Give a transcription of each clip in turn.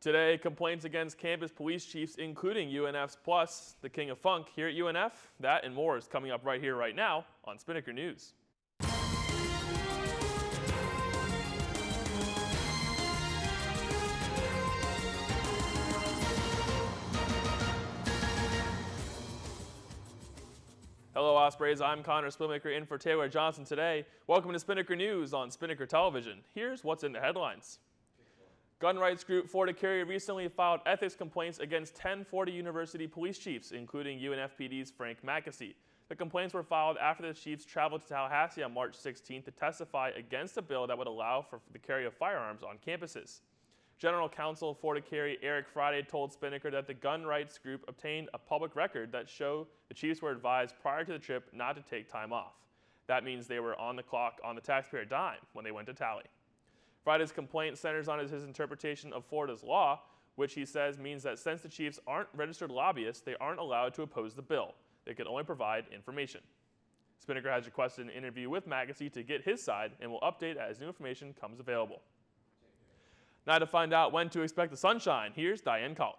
Today, complaints against campus police chiefs, including UNF's Plus, the king of funk here at UNF. That and more is coming up right here, right now on Spinnaker News. Hello Ospreys, I'm Connor Spinnaker in for Taylor Johnson today. Welcome to Spinnaker News on Spinnaker Television. Here's what's in the headlines. Gun rights group Florida Carry recently filed ethics complaints against 10 Florida University police chiefs, including UNFPD's Frank Mackesy. The complaints were filed after the chiefs traveled to Tallahassee on March 16th to testify against a bill that would allow for the carry of firearms on campuses. General Counsel of Florida Carry Eric Friday told Spinnaker that the gun rights group obtained a public record that showed the chiefs were advised prior to the trip not to take time off. That means they were on the clock on the taxpayer dime when they went to tally. Friday's complaint centers on his interpretation of Florida's law, which he says means that since the chiefs aren't registered lobbyists, they aren't allowed to oppose the bill. They can only provide information. Spinnaker has requested an interview with Mackesy to get his side and will update as new information comes available. Now to find out when to expect the sunshine, here's Diane Colley.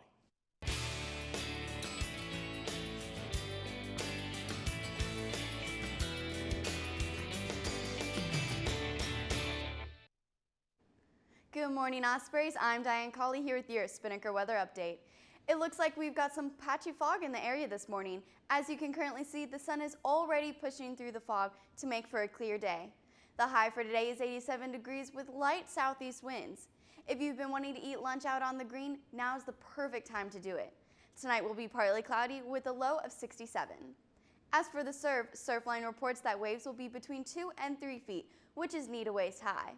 Good morning, Ospreys. I'm Diane Colley here with your Spinnaker weather update. It looks like we've got some patchy fog in the area this morning. As you can currently see, the sun is already pushing through the fog to make for a clear day. The high for today is 87 degrees with light southeast winds. If you've been wanting to eat lunch out on the green, now is the perfect time to do it. Tonight will be partly cloudy with a low of 67. As for the Surfline reports that waves will be between 2 and 3 feet, which is knee to waist high.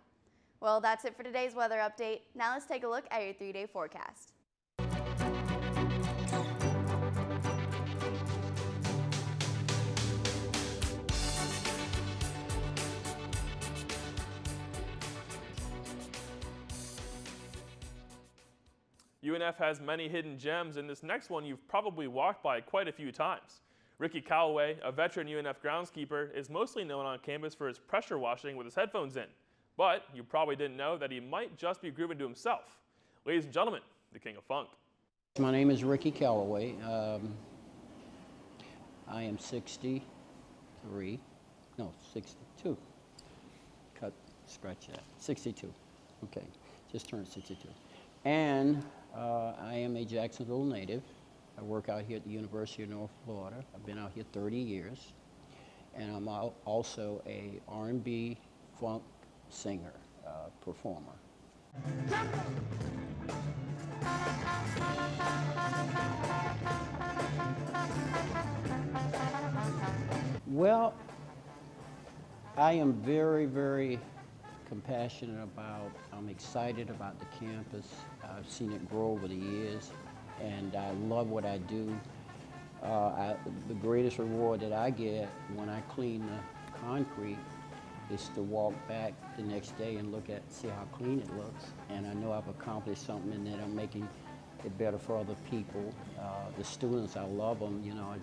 Well, that's it for today's weather update. Now let's take a look at your 3-day forecast. UNF has many hidden gems, and this next one you've probably walked by quite a few times. Ricky Callaway, a veteran UNF groundskeeper, is mostly known on campus for his pressure washing with his headphones in. But you probably didn't know that he might just be grooving to himself. Ladies and gentlemen, the king of funk. My name is Ricky Callaway. I am 62. Scratch that. 62. Okay, just turned 62. And I am a Jacksonville native. I work out here at the University of North Florida. I've been out here 30 years. And I'm also a R&B funk singer, performer. Well, I am very, very compassionate about, I'm excited about the campus. I've seen it grow over the years, and I love what I do. The greatest reward that I get when I clean the concrete is to walk back the next day and see how clean it looks. And I know I've accomplished something and that I'm making it better for other people. The students, I love them, you know,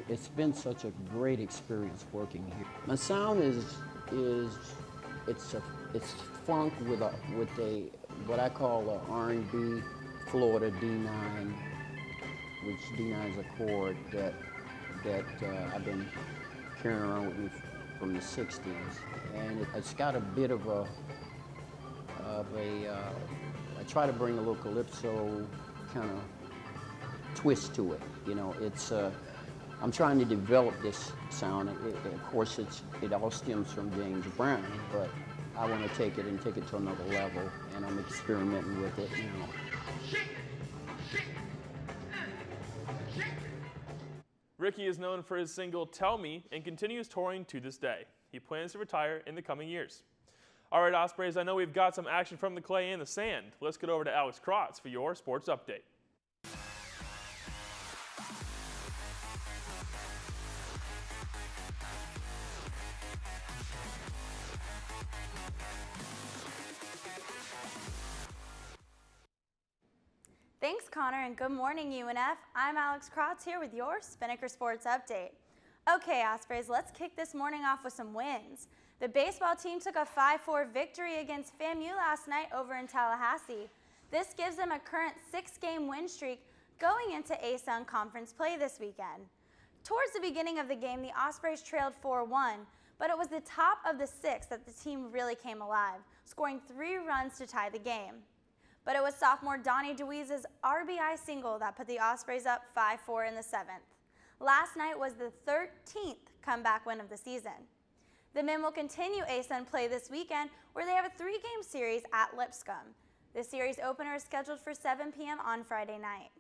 it's been such a great experience working here. My sound it's funk with what I call a R&B Florida D9, which D9 is a chord that I've been carrying around with me from the 60s, and it's got a bit of a I try to bring a little calypso kind of twist to it. You know, I'm trying to develop this sound. Of course, it all stems from James Brown, but I want to take it to another level, and I'm experimenting with it. You know. Ricky is known for his single Tell Me and continues touring to this day. He plans to retire in the coming years. All right, Ospreys, I know we've got some action from the clay and the sand. Let's get over to Alex Krotz for your sports update. Thanks, Connor, and good morning, UNF. I'm Alex Krotz here with your Spinnaker Sports Update. Okay, Ospreys, let's kick this morning off with some wins. The baseball team took a 5-4 victory against FAMU last night over in Tallahassee. This gives them a current 6-game win streak going into ASUN conference play this weekend. Towards the beginning of the game, the Ospreys trailed 4-1, but it was the top of the 6th that the team really came alive, scoring 3 runs to tie the game. But it was sophomore Donnie DeWeese's RBI single that put the Ospreys up 5-4 in the 7th. Last night was the 13th comeback win of the season. The men will continue ASUN play this weekend, where they have a 3-game series at Lipscomb. The series opener is scheduled for 7 p.m. on Friday night.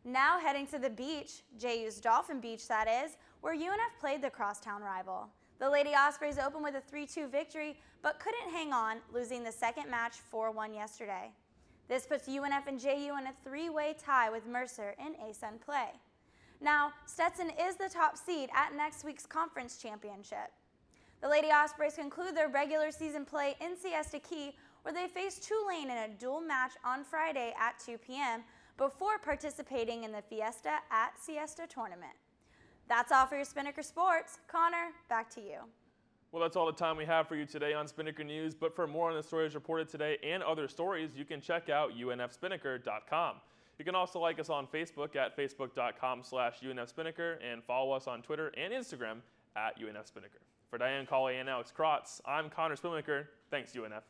Now heading to the beach, JU's Dolphin Beach that is, where UNF played the crosstown rival. The Lady Ospreys opened with a 3-2 victory, but couldn't hang on, losing the second match 4-1 yesterday. This puts UNF and JU in a 3-way tie with Mercer in ASUN play. Now, Stetson is the top seed at next week's conference championship. The Lady Ospreys conclude their regular season play in Siesta Key, where they face Tulane in a dual match on Friday at 2 p.m. before participating in the Fiesta at Siesta tournament. That's all for your Spinnaker Sports. Connor, back to you. Well, that's all the time we have for you today on Spinnaker News, but for more on the stories reported today and other stories, you can check out unfspinnaker.com. You can also like us on Facebook at facebook.com/UNFSpinnaker and follow us on Twitter and Instagram at UNFSpinnaker. For Diane Callaway and Alex Krotz, I'm Connor Spinnaker. Thanks, UNF.